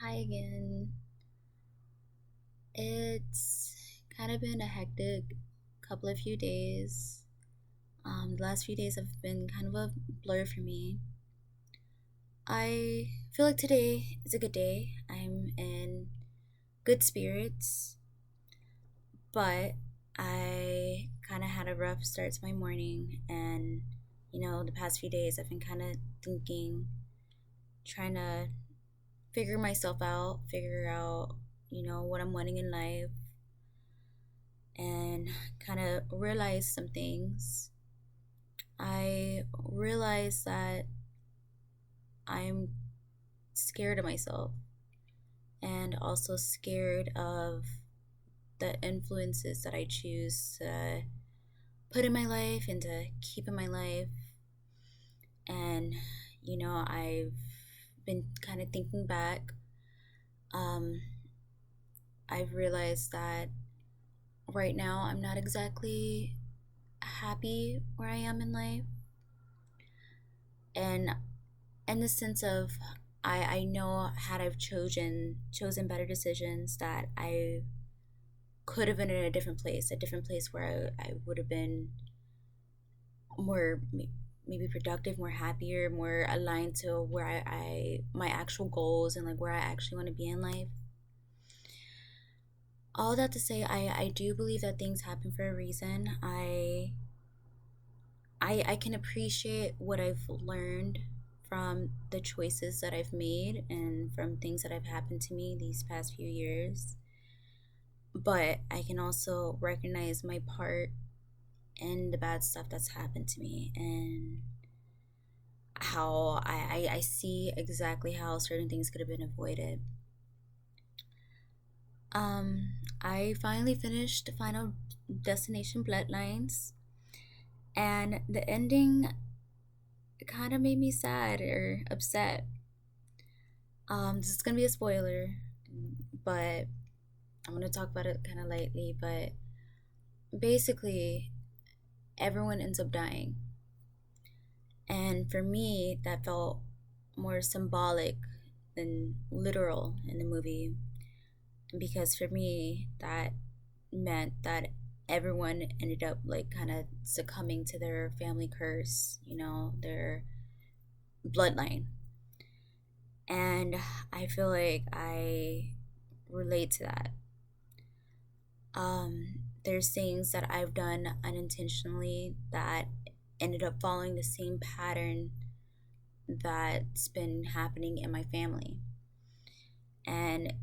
Hi again. It's kind of been a hectic couple of few days. The last few days have been kind of a blur for me. I feel like today is a good day. I'm in good spirits, but I kind of had a rough start to my morning, and the past few days I've been kind of thinking, trying to figure out, what I'm wanting in life and kind of realize some things. I realized that I'm scared of myself and also scared of the influences that I choose to put in my life and to keep in my life. And, I've been kind of thinking back. Um, I've realized that right now I'm not exactly happy where I am in life. And in the sense of I know had I've chosen better decisions that I could have been in a different place where I would have been more maybe productive, more happier, more aligned to where I my actual goals and like where I actually want to be in life. All that to say, I do believe that things happen for a reason. I can appreciate what I've learned from the choices that I've made and from things that have happened to me these past few years. But I can also recognize my part in the bad stuff that's happened to me and how I see exactly how certain things could have been avoided. I finally finished Final Destination Bloodlines, and the ending kind of made me sad or upset. This is gonna be a spoiler, but I'm gonna talk about it kind of lightly. But basically, everyone ends up dying, and for me, that felt more symbolic than literal in the movie, because for me, that meant that everyone ended up like kind of succumbing to their family curse, their bloodline. And I feel like I relate to that. There's things that I've done unintentionally that ended up following the same pattern that's been happening in my family. And,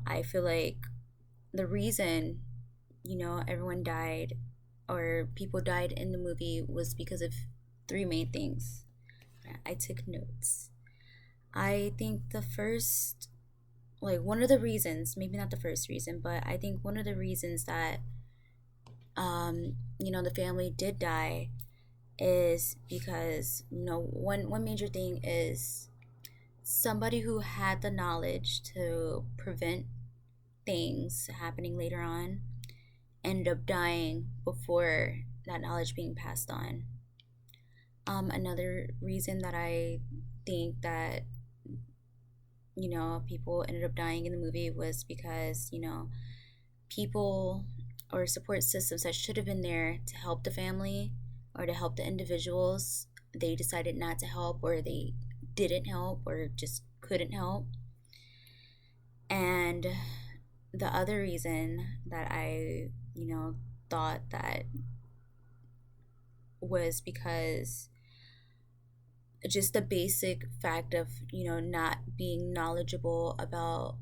I feel like the reason, everyone died or people died in the movie was because of three main things. I took notes. I think the first, like, one of the reasons, maybe not the first reason, but I think one of the reasons that the family did die is because, one major thing is somebody who had the knowledge to prevent things happening later on ended up dying before that knowledge being passed on. Another reason that I think that, people ended up dying in the movie was because, people or support systems that should have been there to help the family or to help the individuals, they decided not to help or they didn't help or just couldn't help. And the other reason that I, thought that was because just the basic fact of, not being knowledgeable about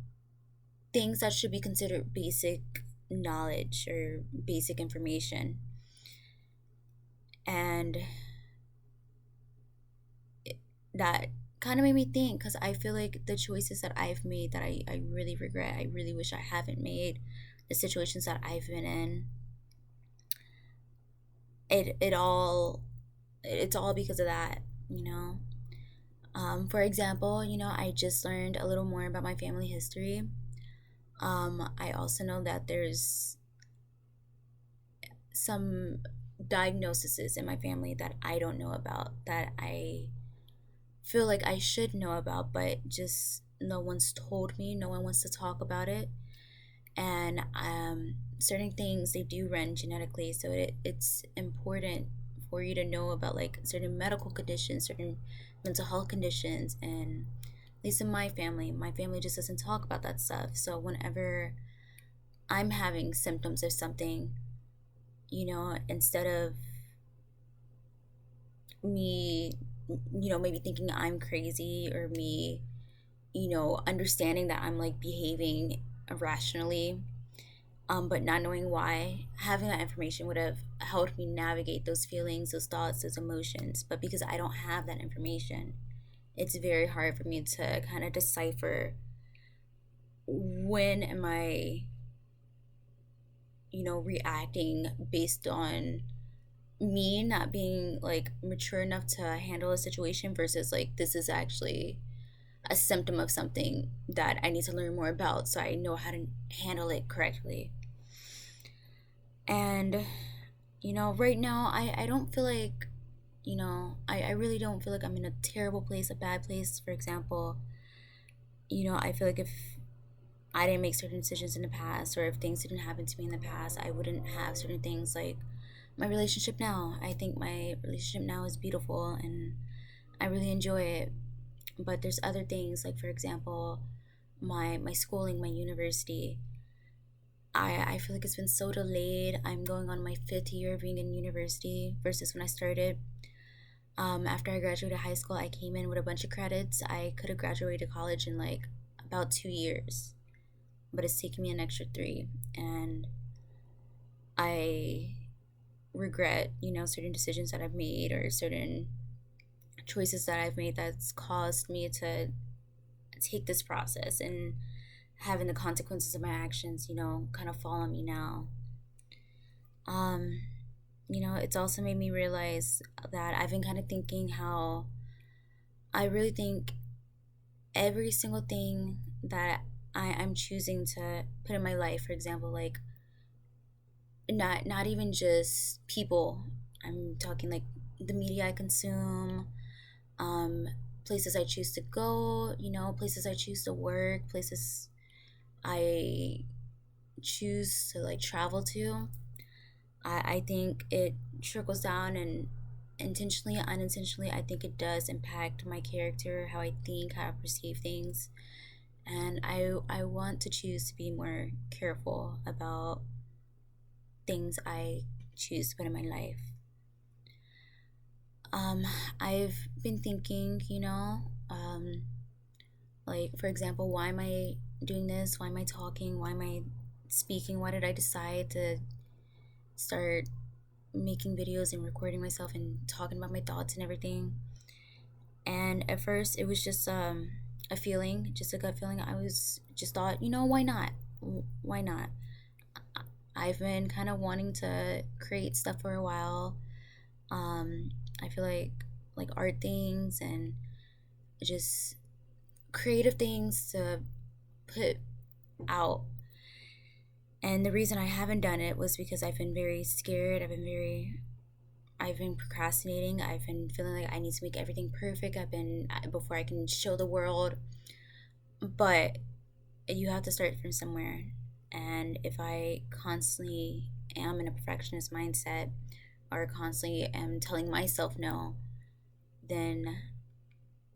things that should be considered basic knowledge or basic information. And that kind of made me think because I feel like the choices that I've made that I really regret, I really wish I haven't made, the situations that I've been in, it's all because of that, you know. For example, I just learned a little more about my family history. I also know that there's some diagnoses in my family that I don't know about that I feel like I should know about, but just no one's told me, no one wants to talk about it. And certain things they do run genetically, so it's important for you to know about like certain medical conditions, certain mental health conditions. And at least in my family just doesn't talk about that stuff. So whenever I'm having symptoms of something, instead of me, maybe thinking I'm crazy, or me, understanding that I'm like behaving irrationally, but not knowing why, having that information would have helped me navigate those feelings, those thoughts, those emotions. But because I don't have that information, it's very hard for me to kind of decipher when am I, reacting based on me not being like mature enough to handle a situation versus like this is actually a symptom of something that I need to learn more about so I know how to handle it correctly. And, right now, I don't feel like, I really don't feel like I'm in a terrible place, a bad place. For example, I feel like if I didn't make certain decisions in the past, or if things didn't happen to me in the past, I wouldn't have certain things like my relationship now. I think my relationship now is beautiful and I really enjoy it. But there's other things, like, for example, my schooling, my university. I feel like it's been so delayed. I'm going on my fifth year of being in university versus when I started. After I graduated high school, I came in with a bunch of credits. I could have graduated college in like about 2 years, but it's taken me an extra three. And I regret, certain decisions that I've made, or certain choices that I've made that's caused me to take this process, and having the consequences of my actions, kind of fall on me now. Um, it's also made me realize that I've been kind of thinking how I really think every single thing that I'm choosing to put in my life, for example, like not even just people. I'm talking like the media I consume, um, places I choose to go, places I choose to work, places I choose to like travel to. I think it trickles down, and intentionally, unintentionally, I think it does impact my character, how I think, how I perceive things. And I want to choose to be more careful about things I choose to put in my life. Um, I've been thinking, like, for example, why am I doing this? Why am I talking? Why am I speaking? Why did I decide to start making videos and recording myself and talking about my thoughts and everything? And at first, it was just a feeling, just a gut feeling. I was just thought, why not? Why not? I've been kind of wanting to create stuff for a while. Um, I feel like art things and just creative things to put out. And the reason I haven't done it was because I've been very scared. I've been procrastinating. I've been feeling like I need to make everything perfect. Before I can show the world. But you have to start from somewhere. And if I constantly am in a perfectionist mindset, or constantly am telling myself no, then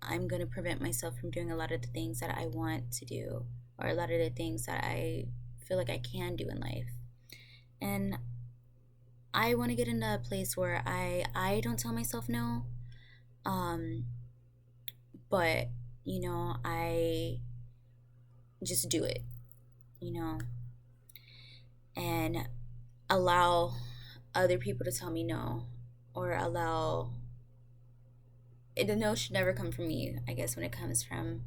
I'm going to prevent myself from doing a lot of the things that I want to do, or a lot of the things that I feel like I can do in life. And I want to get into a place where I don't tell myself no, um, but I just do it, you know, and allow other people to tell me no, or allow the no should never come from me, I guess, when it comes from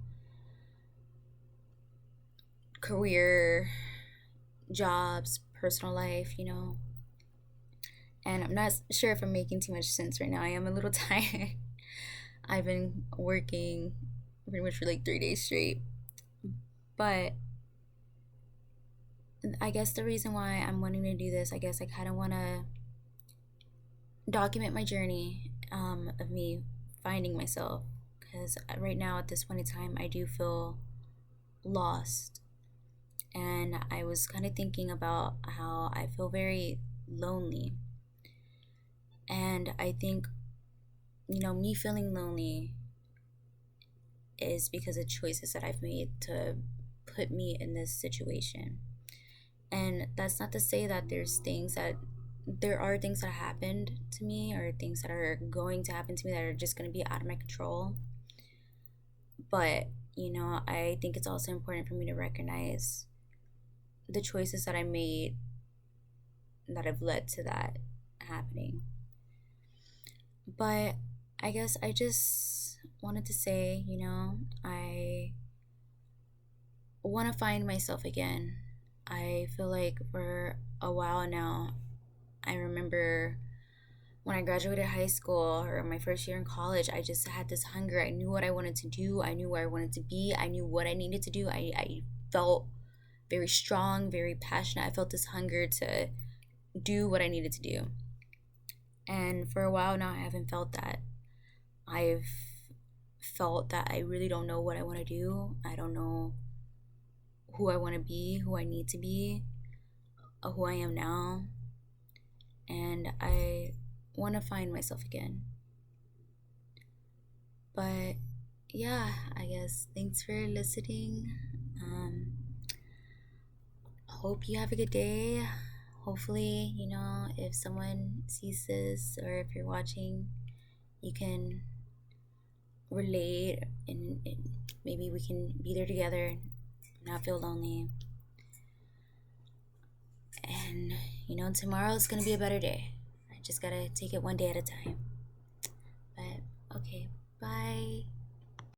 career, jobs, personal life, And I'm not sure if I'm making too much sense right now. I am a little tired. I've been working pretty much for like 3 days straight. But I guess the reason why I'm wanting to do this, I guess I kind of want to document my journey, of me finding myself. Because right now, at this point in time, I do feel lost. And I was kind of thinking about how I feel very lonely. And I think, me feeling lonely is because of choices that I've made to put me in this situation. And that's not to say that there are things that happened to me or things that are going to happen to me that are just going to be out of my control. But, I think it's also important for me to recognize the choices that I made that have led to that happening. But I guess I just wanted to say, I want to find myself again. I feel like for a while now, I remember when I graduated high school or my first year in college, I just had this hunger. I knew what I wanted to do, I knew where I wanted to be, I knew what I needed to do. I felt very strong, very passionate. I felt this hunger to do what I needed to do. And for a while now, I haven't felt that. I've felt that I really don't know what I want to do. I don't know who I want to be, who I need to be, or who I am now. And I want to find myself again. But yeah, I guess thanks for listening. Um, hope you have a good day. Hopefully, if someone sees this or if you're watching, you can relate and maybe we can be there together, not feel lonely. And, tomorrow's going to be a better day. I just got to take it one day at a time. But, okay, bye.